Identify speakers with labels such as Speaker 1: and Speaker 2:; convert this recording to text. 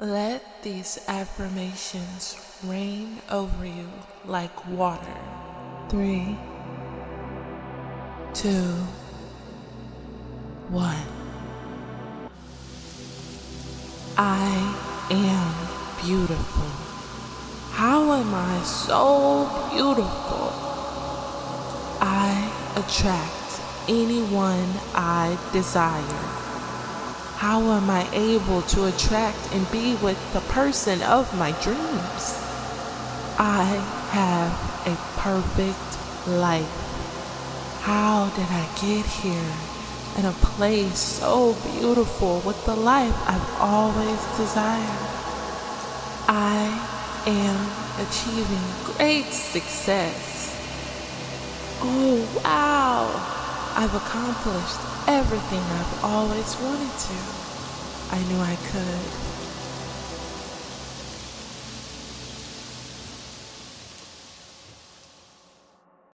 Speaker 1: Let these affirmations rain over you like water. 3, 2, 1. I am beautiful. How am I so beautiful? I attract anyone I desire. How am I able to attract and be with the person of my dreams? I have a perfect life. How did I get here in a place so beautiful with the life I've always desired? I am achieving great success. Oh, wow! I've accomplished everything I've always wanted to. I knew I could.